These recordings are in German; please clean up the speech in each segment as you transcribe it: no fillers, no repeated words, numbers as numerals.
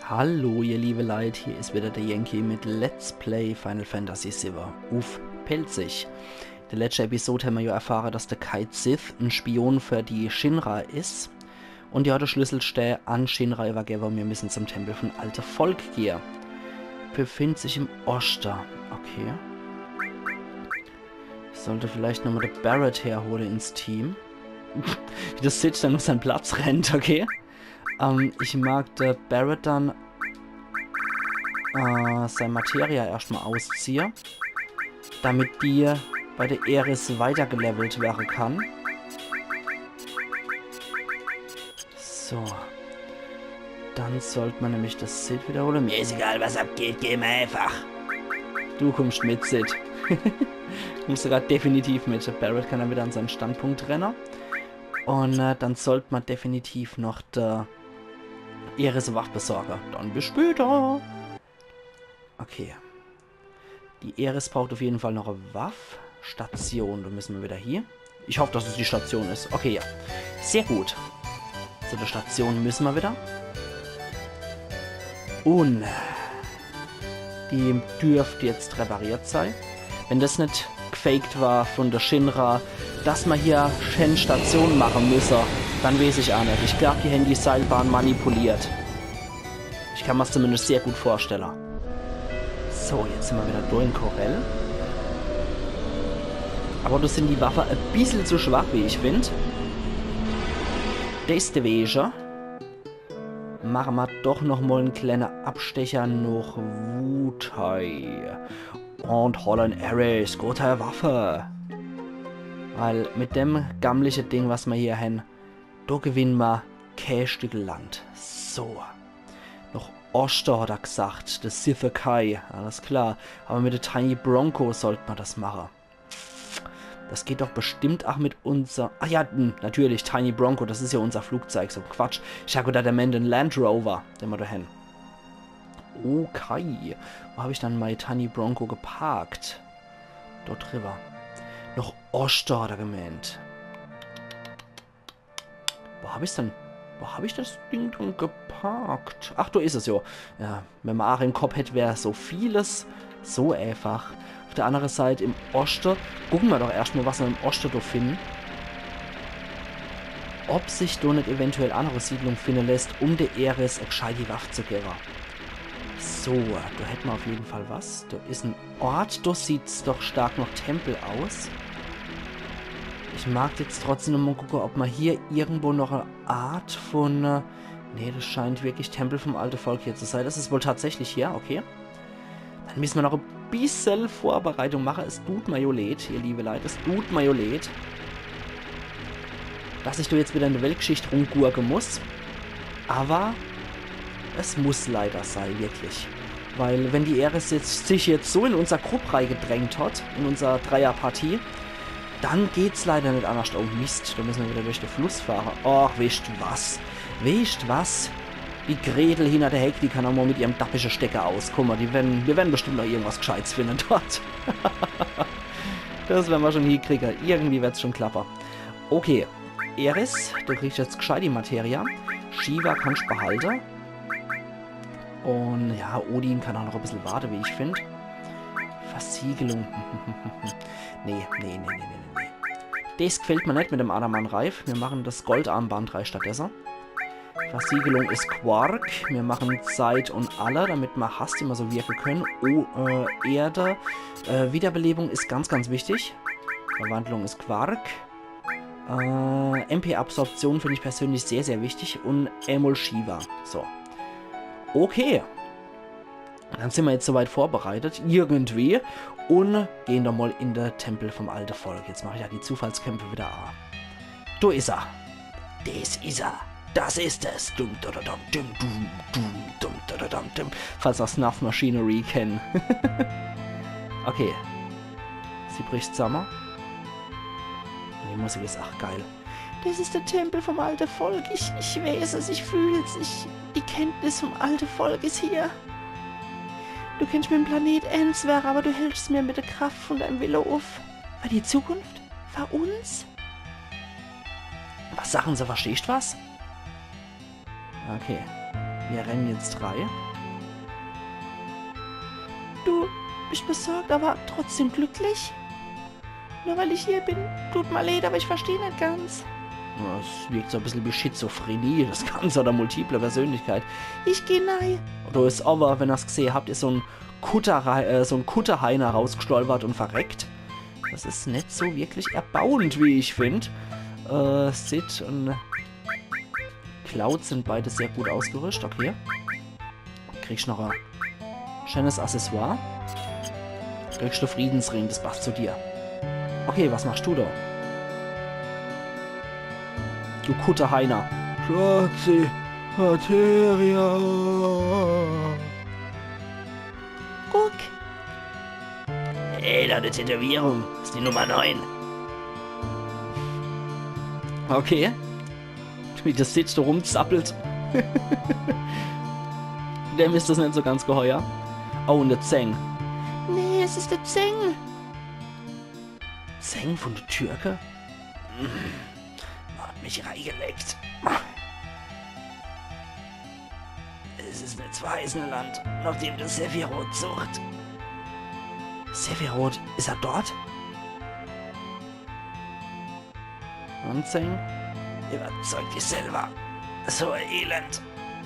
Hallo ihr liebe Leute, hier ist wieder der Yankee mit Let's Play Final Fantasy VII auf Pelzig. In der letzten Episode haben wir ja erfahren, dass der Cait Sith ein Spion für die Shinra ist. Und ja, der Schlüssel steht an Shinra übergeben, wir müssen zum Tempel von Alte Volk gehen. Befindet sich im Oster. Okay. Ich sollte vielleicht nochmal den Barret herholen ins Team. Wie das Sith dann auf seinen Platz rennt, okay? Ich mag der Barret dann seine Materia erstmal ausziehen, damit die bei der Eris weitergelevelt werden kann. So. Dann sollte man nämlich das Sith wiederholen. Mir ist egal, was abgeht, geh mal einfach. Du kommst mit, Sith. Kommst sogar definitiv mit. Der Barret kann dann wieder an seinen Standpunkt rennen. Und dann sollte man definitiv noch der Eris Wach besorgen. Dann bis später. Okay. Die Eris braucht auf jeden Fall noch eine Waffstation. Da müssen wir wieder hier. Ich hoffe, dass es die Station ist. Okay, ja. Sehr gut. Zu der Station müssen wir wieder. Und die dürfte jetzt repariert sein. Wenn das nicht gefaked war von der Shinra, dass wir hier eine Station machen müssen, dann weiß ich auch nicht. Ich glaube, die haben die Seilbahn manipuliert. Ich kann mir das zumindest sehr gut vorstellen. So, jetzt sind wir wieder durch in Corel. Aber da sind die Waffen ein bisschen zu schwach, wie ich finde. Deswegen machen wir doch noch mal einen kleinen Abstecher nach Wutai. Und Holland Ares, gute Waffe. Weil mit dem gammlichen Ding, was wir hier haben, da gewinnen wir kein Stück Land. So. Noch Oster hat er gesagt, der Sith-Kai, alles klar. Aber mit der Tiny Bronco sollte man das machen. Das geht doch bestimmt auch mit unser... Ach ja, natürlich, Tiny Bronco, das ist ja unser Flugzeug, so Quatsch. Ich habe gedacht, der Mann den Land Rover, den wir da haben. Okay, wo habe ich dann meine Tiny Bronco geparkt? Dort drüber. Noch Oster hat er gemeint. Wo habe ich denn? Wo habe ich das Ding dann geparkt? Ach, da ist es ja. Ja, wenn man auch im Kopf hätte, wäre so vieles so einfach. Auf der anderen Seite im Oster. Gucken wir doch erstmal, was wir im Oster da finden. Ob sich da nicht eventuell andere Siedlung finden lässt, um der Eris eine gescheite Waffe zu geben. So, da hätten wir auf jeden Fall was. Da ist ein Ort, da sieht es doch stark nach Tempel aus. Ich mag jetzt trotzdem noch mal gucken, ob man hier irgendwo noch eine Art von... nee, das scheint wirklich Tempel vom Alte Volk hier zu sein. Das ist wohl tatsächlich hier, okay. Dann müssen wir noch ein bisschen Vorbereitung machen. Es tut mir leid, ihr liebe Leute, es tut mir leid, dass ich da jetzt wieder in der Weltgeschichte rumgurken muss. Aber es muss leider sein, wirklich. Weil wenn die Eris sich jetzt so in unser Gruppe reingedrängt hat, in unserer Dreierpartie, dann geht's leider nicht anders. Oh Mist, da müssen wir wieder durch den Fluss fahren. Och, wisst was? Wisst was? Die Gretel hinter der Heck, die kann auch mal mit ihrem dappischen Stecker auskommen. Wir werden bestimmt noch irgendwas Gescheites finden dort. Das werden wir schon hinkriegen. Irgendwie wird's schon klappen. Okay, Eris, du kriegst jetzt gescheit die Materia. Shiva kannst du behalten. Und ja, Odin kann auch noch ein bisschen warten, wie ich finde. Versiegelung. Nee. Das gefällt mir nicht mit dem Adamanreif. Wir machen das Goldarmband stattdessen. Versiegelung ist Quark. Wir machen Zeit und Aller, damit wir Hast immer so wirken können. Erde. Wiederbelebung ist ganz, ganz wichtig. Verwandlung ist Quark. MP-Absorption finde ich persönlich sehr, sehr wichtig. Und Emulshiva. So. Okay. Dann sind wir jetzt soweit vorbereitet. Irgendwie. Und gehen dann mal in den Tempel vom Alte Volk. Jetzt mache ich ja die Zufallskämpfe wieder an. Da ist er. Das ist er. Das ist es. Falls wir Snuff Machinery kennen. Okay. Sie bricht zusammen. Die Musik ist auch geil. Das ist der Tempel vom Alte Volk. Ich weiß es, ich fühle es. Die Kenntnis vom Alte Volk ist hier. Du kennst mir den Planet Enswer, aber du hältst mir mit der Kraft von deinem Wille auf. War die Zukunft? War uns? Was sagen sie, verstehst du was? Okay. Wir rennen jetzt 3. Du bist besorgt, aber trotzdem glücklich? Nur weil ich hier bin, tut mir leid, aber ich verstehe nicht ganz. Das wirkt so ein bisschen wie Schizophrenie, das Ganze, oder multiple Persönlichkeit. Ich geh nein. Da ist aber, wenn ihr es gesehen habt, ist so ein Kutterhainer rausgestolpert und verreckt. Das ist nicht so wirklich erbauend, wie ich finde. Sid und Cloud sind beide sehr gut ausgerüstet. Okay. Kriegst noch ein schönes Accessoire. Kriegst du Friedensring, das passt zu dir. Okay, was machst du da? Du Kutterhainer. Schwarze Materia. Guck. Ey, da eine Tätowierung. Das ist die Nummer 9. Okay. Wie das Sid da rumzappelt. Dem ist das nicht so ganz geheuer. Oh, und der Zeng. Nee, es ist der Zeng. Zeng von der Türke? Hat mich reingeleckt. Es ist nicht das verheißene Land, nachdem der Sephiroth sucht. Sephiroth, ist er dort? Und Zeng? Überzeugt dich selber. So ein Elend.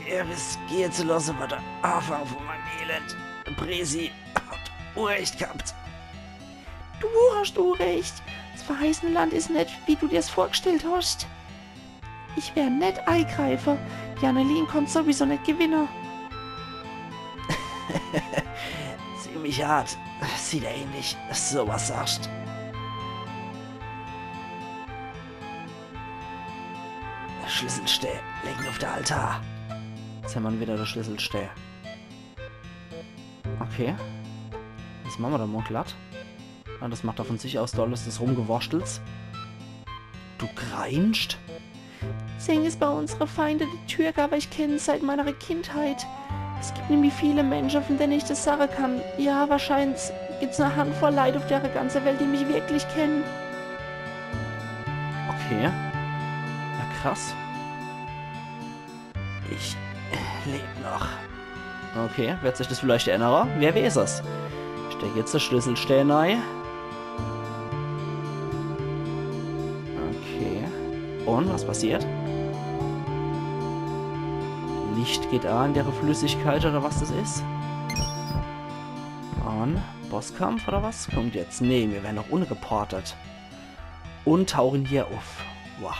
Er riskiert zu lassen, war der Anfang von meinem Elend. Presi hat Unrecht gehabt. Du hast Unrecht. Das verheißene Land ist nicht, wie du dir es vorgestellt hast. Ich wär nicht Eingreifer. Die Annelien kommt sowieso nicht gewinnen. Ziemlich hart. Sieht ähnlich, dass du sowas sagst. Schlüsselstell legen auf der Altar. Jetzt haben wir wieder der Schlüsselstell. Okay. Was machen wir da mal glatt? Ah, das macht er von sich aus doll, ist das rumgewurschtelt. Du greinst? Zeng ist bei unserer Feinde die Türke, aber ich kenne ihn seit meiner Kindheit. Es gibt nämlich viele Menschen, von denen ich das sagen kann. Ja, wahrscheinlich gibt es eine Handvoll Leute auf der ganzen Welt, die mich wirklich kennen. Okay. Ja, krass. Ich lebe noch. Okay, wird sich das vielleicht erinnern? Wer weiß es? Steck jetzt der Schlüsselstell rein. Okay. Und, was passiert? Licht geht an, deren Flüssigkeit oder was das ist. Und, Bosskampf oder was? Kommt jetzt. Nee, wir werden noch unreportet. Und tauchen hier auf. Wow.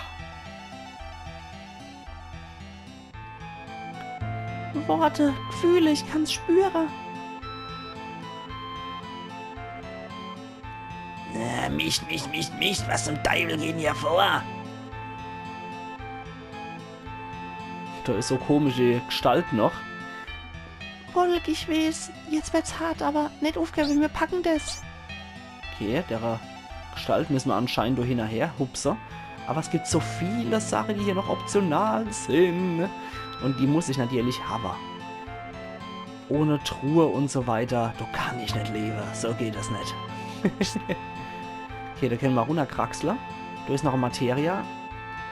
Worte, Gefühle, ich kann's spüren. Mischt, was zum Teufel gehen hier vor? Da ist so komische Gestalt noch. Volk, ich weiß, jetzt wird's hart, aber nicht aufgeben, wir packen das. Okay, der Gestalt müssen wir anscheinend da hinterher, hupser. Aber es gibt so viele Sachen, die hier noch optional sind. Und die muss ich natürlich haben. Ohne Truhe und so weiter, da kann ich nicht leben. So geht das nicht. Okay, da können wir runterkraxeln. Da ist noch eine Materia.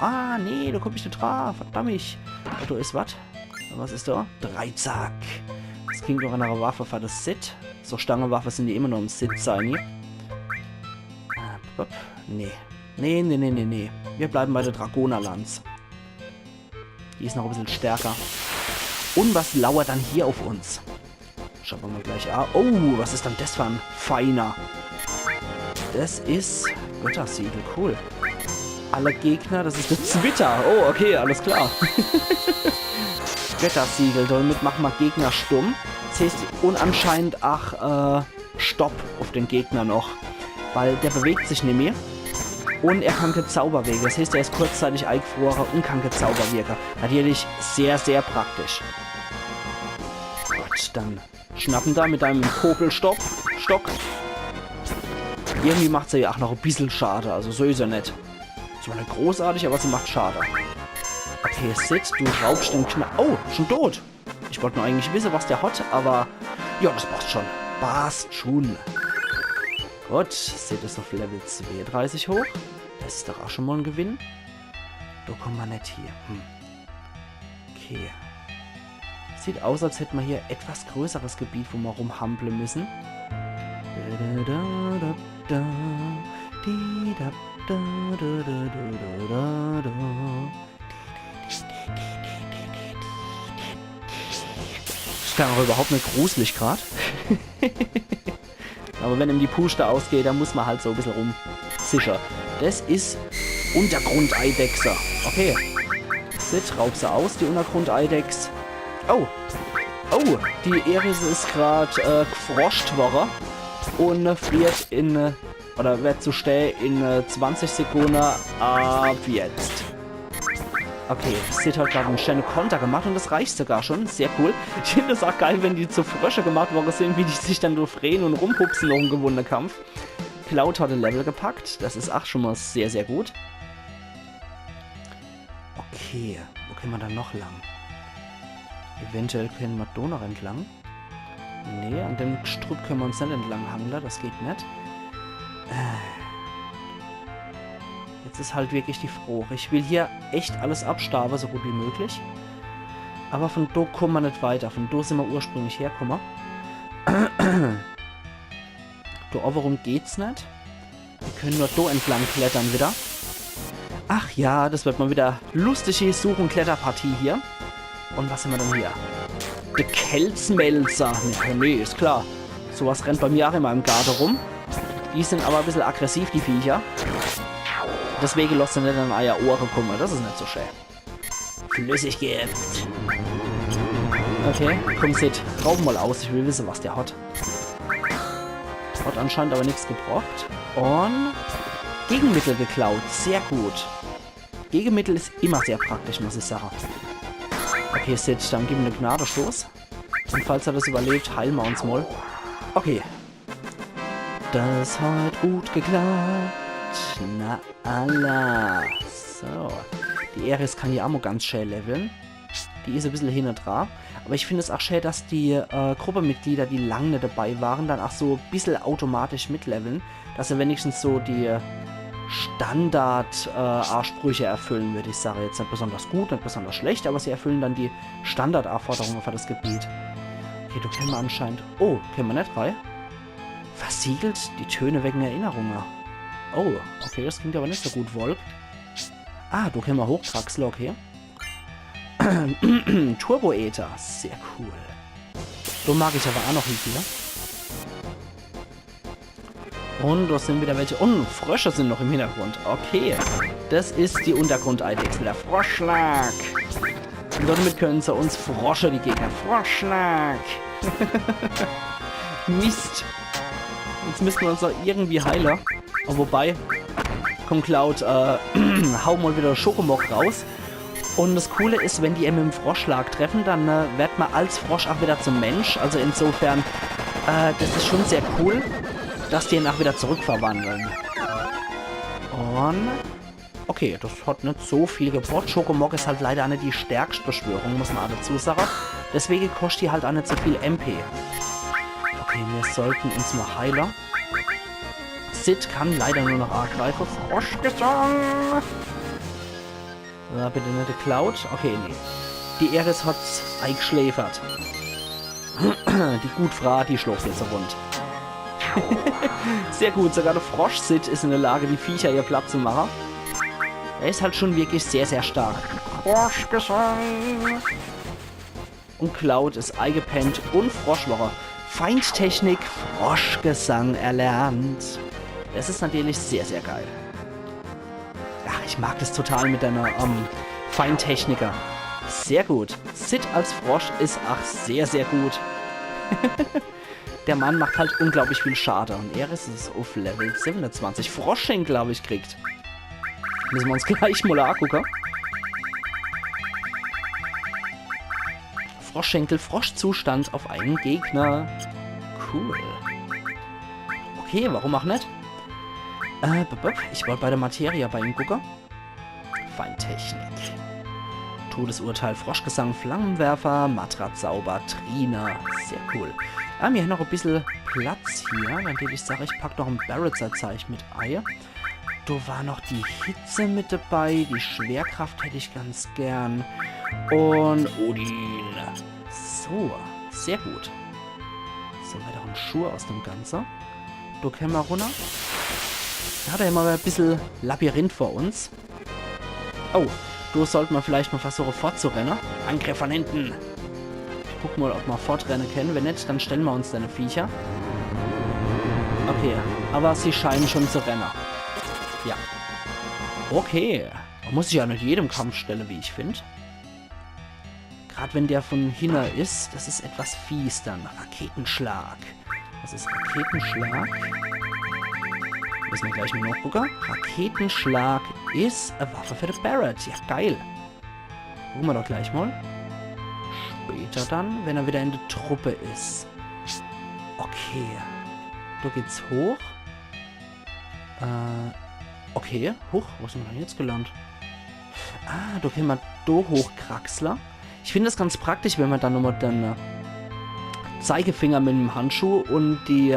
Ah, nee, da komme ich nicht drauf. Verdammt. Da ist was. Was ist da? Dreizack. Das klingt doch an einer Waffe für das Sid. So Stangenwaffe sind die immer noch im Sid sein. Nee. Nee. Wir bleiben bei der Dragonerlanz. Die ist noch ein bisschen stärker. Und was lauert dann hier auf uns? Schauen wir mal gleich an. Oh, was ist dann das für ein feiner? Das ist Göttersiegel, cool. Alle Gegner, das ist der Zwitter. Oh, okay, alles klar. Göttersiegel, damit machen wir Gegner stumm. Das heißt, und anscheinend Stopp auf den Gegner noch. Weil der bewegt sich nicht mehr. Und er kann keine Zauberwege. Das heißt, er ist kurzzeitig eingefroren und kann keine Zauberwege. Natürlich sehr, sehr praktisch. Gut, dann schnappen da mit deinem Popelstock. Irgendwie macht sie ja auch noch ein bisschen schade. Also so ist er nicht. So nicht großartig, aber sie macht schade. Okay, Sid, du raubst den Knall. Oh, schon tot. Ich wollte nur eigentlich wissen, was der hat, aber ja, das passt schon. Passt schon. Gut, Sid ist auf Level 32 hoch. Das ist doch auch schon mal ein Gewinn. Da kommen wir nicht hier. Okay. Sieht aus, als hätten wir hier etwas größeres Gebiet, wo wir rumhampeln müssen. Ich kann auch überhaupt nicht gruselig gerade. Aber wenn ihm die Puste ausgeht, dann muss man halt so ein bisschen rum. Sicher. Das ist Untergrundeidechse. Okay. Sid, raub sie aus, die Untergrundeidechse. Oh. Oh, die Eris ist gerade gefroscht worden. Und friert in... oder wird zu stehen in 20 Sekunden ab jetzt. Okay, Sid hat gerade einen schönen Konter gemacht und das reicht sogar schon. Sehr cool. Ich finde es auch geil, wenn die zu Frösche gemacht worden sind, wie die sich dann durchdrehen und rumpupsen noch im gewonnenen Kampf. Cloud hat ein Level gepackt. Das ist auch schon mal sehr, sehr gut. Okay, wo können wir dann noch lang? Eventuell können wir da noch entlang. Nee, an dem Gestrüpp können wir uns nicht entlang hangeln. Das geht nicht. Jetzt ist halt wirklich die Frage. Ich will hier echt alles abstaben, so gut wie möglich. Aber von da kommen wir nicht weiter. Von da sind wir ursprünglich hergekommen. Da warum geht's nicht? Wir können nur da entlang klettern wieder. Ach ja, das wird mal wieder lustige Such- und Kletterpartie hier. Und was haben wir denn hier? Der Kelzmelzer. Nee, ist klar. Sowas rennt bei mir auch immer im Garten rum. Die sind aber ein bisschen aggressiv, die Viecher. Deswegen lässt er nicht an euer Ohren kommen. Das ist nicht so schön. Flüssigkeit. Okay, komm Sid, rauben mal aus. Ich will wissen, was der hat. Hat anscheinend aber nichts gebracht. Und Gegenmittel geklaut. Sehr gut. Gegenmittel ist immer sehr praktisch, muss ich sagen. Okay, Sid, dann gib ihm einen Gnadenstoß. Und falls er das überlebt, heilen wir uns mal. Okay. Das hat gut geklappt. Na Allah. So. Die Eris kann die Ammo ganz schön leveln. Die ist ein bisschen hinten dran. Aber ich finde es auch schön, dass die Gruppenmitglieder, die lange nicht dabei waren, dann auch so ein bisschen automatisch mitleveln. Dass sie wenigstens so die Standard-Ansprüche erfüllen, würde ich sagen. Jetzt nicht besonders gut, nicht besonders schlecht, aber sie erfüllen dann die Standard-Anforderungen für das Gebiet. Okay, du kennen wir anscheinend... Oh, kennen wir nicht rein? Versiegelt? Die Töne wecken Erinnerungen. Oh, okay, das klingt aber nicht so gut, Volk. Ah, du kennen wir Hochkraxel, okay. Turboether, sehr cool. So mag ich aber auch noch hier. Und da sind wieder welche. Und Frösche sind noch im Hintergrund. Okay, das ist die Untergrundeidechse, der Froschschlag. Und damit können sie uns Frosche, die Gegner. Froschschlag. Mist. Jetzt müssen wir uns doch irgendwie heilen. Oh, wobei, komm Cloud, hau mal wieder Schokomok raus. Und das Coole ist, wenn die mit dem Froschschlag treffen, dann wird man als Frosch auch wieder zum Mensch. Also insofern, das ist schon sehr cool, dass die ihn auch wieder zurückverwandeln. Und, okay, das hat nicht so viel gebracht. Schokomok ist halt leider nicht die stärkste Beschwörung, muss man auch dazu sagen. Deswegen kostet die halt auch nicht so viel MP. Okay, wir sollten uns mal heilen. Sid kann leider nur noch angreifen. Froschgesang! Bitte nicht die Cloud. Okay, nee. Die Eris hat's eingeschläfert. Die Gutfrau, die schläft jetzt rund. Sehr gut, sogar der Frosch-Sid ist in der Lage, die Viecher hier platt zu machen. Er ist halt schon wirklich sehr, sehr stark. Froschgesang! Und Cloud ist eingepennt und Froschwoche. Feindtechnik, Froschgesang erlernt. Das ist natürlich sehr, sehr geil. Ja, ich mag das total mit deiner Feintechniker. Sehr gut. Sid als Frosch ist auch sehr, sehr gut. Der Mann macht halt unglaublich viel Schade. Und er ist es auf Level 27. Froschschenk, glaube ich, kriegt. Müssen wir uns gleich mal angucken. Froschschenkel, Froschzustand auf einen Gegner. Cool. Okay, warum auch nicht? Ich wollte bei der Materia bei ihm gucken. Feintechnik. Todesurteil, Froschgesang, Flammenwerfer, Matratzauber, Trina. Sehr cool. Wir haben hier noch ein bisschen Platz hier. Dann würde ich sagen, ich packe noch ein Barretzer-Zeichen mit Ei. Da war noch die Hitze mit dabei. Die Schwerkraft hätte ich ganz gern. Und Odin. So, sehr gut. So, weiteren Schuhe aus dem Ganzen. Da können wir runter. Ja, da haben wir ein bisschen Labyrinth vor uns. Oh, da sollten wir vielleicht mal versuchen fortzurennen. Angriff von hinten. Ich guck mal, ob wir fortrennen können. Wenn nicht, dann stellen wir uns deine Viecher. Okay, aber sie scheinen schon zu rennen. Ja. Okay. Man muss sich ja nicht jedem Kampf stellen, wie ich finde. Gerade wenn der von hinten ist, das ist etwas fies dann. Raketenschlag. Was ist Raketenschlag? Müssen wir gleich mal nachgucken. Raketenschlag ist eine Waffe für den Barrett. Ja, geil. Gucken wir doch gleich mal. Später dann, wenn er wieder in der Truppe ist. Okay. Da geht's hoch. Okay. Hoch. Wo sind wir denn jetzt gelandet? Ah, da können wir da hochkraxler. Ich finde das ganz praktisch, wenn man dann nochmal den Zeigefinger mit dem Handschuh und die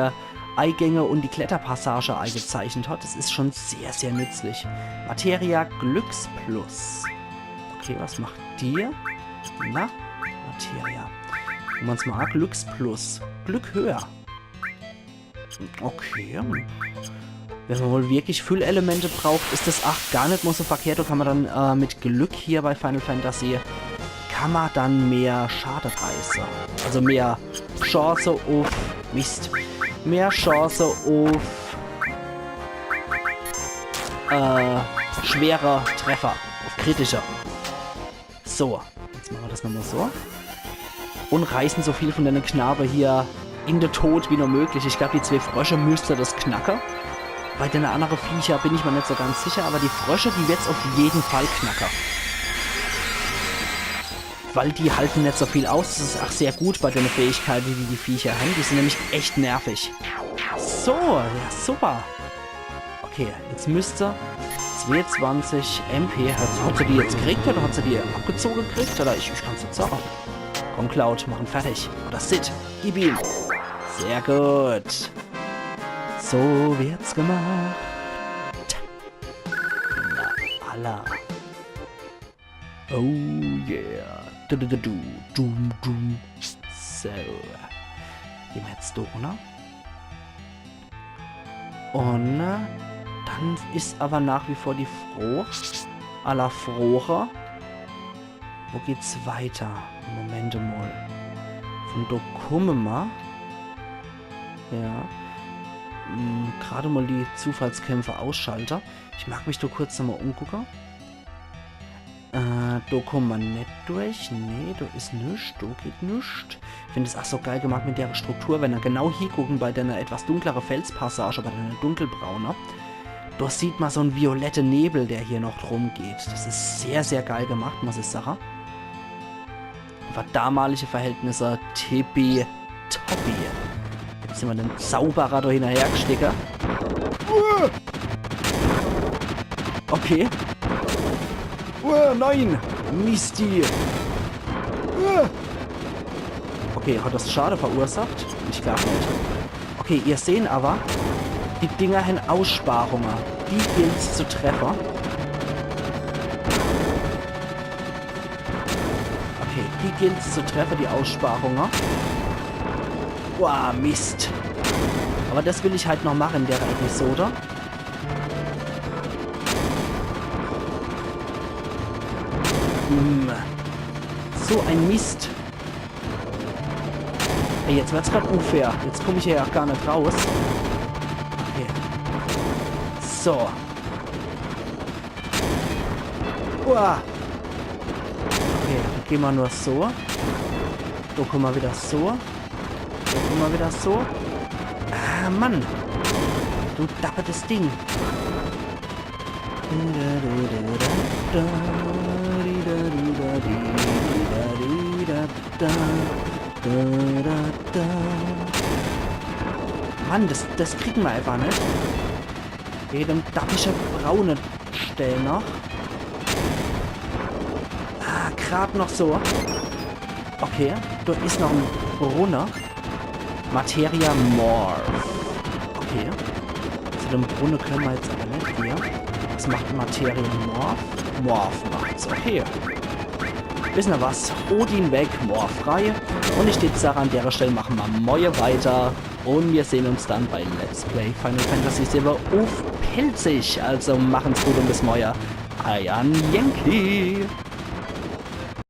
Eingänge und die Kletterpassage eingezeichnet hat. Das ist schon sehr, sehr nützlich. Materia Glücksplus. Okay, was macht die? Na, Materia. Wenn man es mal Glücksplus. Glück höher. Okay. Wenn man wohl wirklich Füllelemente braucht, ist das 8 gar nicht mal so verkehrt. Da kann man dann mit Glück hier bei Final Fantasy kann man dann mehr Schade reißen. Also mehr Chance auf Mist. Mehr Chance auf schwerer Treffer. Auf kritischer. So. Jetzt machen wir das nochmal so. Und reißen so viel von deiner Knabe hier in den Tod wie nur möglich. Ich glaube, die 2 Frösche müsste das knacken. Bei den anderen Viecher bin ich mir nicht so ganz sicher. Aber die Frösche, die wird's auf jeden Fall knacken. Weil die halten nicht so viel aus. Das ist auch sehr gut bei den Fähigkeiten, die die Viecher haben. Die sind nämlich echt nervig. So, ja, super. Okay, jetzt müsste 22 MP. Hat sie die jetzt gekriegt oder hat sie die abgezogen gekriegt? Oder ich kann es nicht sagen. Komm, Cloud, machen fertig. Oder Sid, gib ihm. Sehr gut. So wird's gemacht. Na, Allah. Oh yeah. Dum. So. Gehen wir jetzt durch, ne? Und dann ist aber nach wie vor die Frucht à la Froche. Wo geht's weiter? Moment mal. Von da kommen wir. Ja. Gerade mal die Zufallskämpfe ausschalten. Ich mag mich da kurz nochmal umgucken. Da kommen wir nicht durch. Nee, da ist nichts. Da geht nichts. Ich finde es auch so geil gemacht mit der Struktur. Wenn wir genau hier gucken, bei der etwas dunklere Felspassage, bei der dunkelbraune, da sieht man so einen violetten Nebel, der hier noch drum geht. Das ist sehr, sehr geil gemacht, muss ich sagen. Für damalige Verhältnisse tippitoppi. Jetzt sind wir den Zauberer da hinterher gesteckt. Okay. Nein! Misti! Okay, hat das Schade verursacht? Ich glaube nicht. Okay, ihr seht aber, die Dinger haben Aussparungen. Die gilt es zu treffen. Okay, die gilt es zu treffen, die Aussparungen. Boah, Mist. Aber das will ich halt noch machen in der Episode. So ein Mist. Ey, jetzt wird's gerade unfair. Jetzt komme ich hier ja gar nicht raus. Okay. So. Uah. Okay, dann gehen wir nur so. Da kommen wir wieder so. Da kommen wir wieder so. Ah, Mann. Du dappertes Ding. Mann, das kriegen wir einfach nicht. Jedem dappische braune Stelle noch. Ah, gerade noch so. Okay, da ist noch ein Brunner. Materia Morph. Okay. Zu dem Brunnen können wir jetzt aber nicht hier. Was macht Materia Morph? Morph macht's. Okay. Wissen wir was? Odin weg, Morph frei. Und ich würde sagen, an der Stelle machen wir morgen weiter. Und wir sehen uns dann bei Let's Play Final Fantasy VII auf Pelzig. Also machen's gut und bis morgen. Ayan Yankee.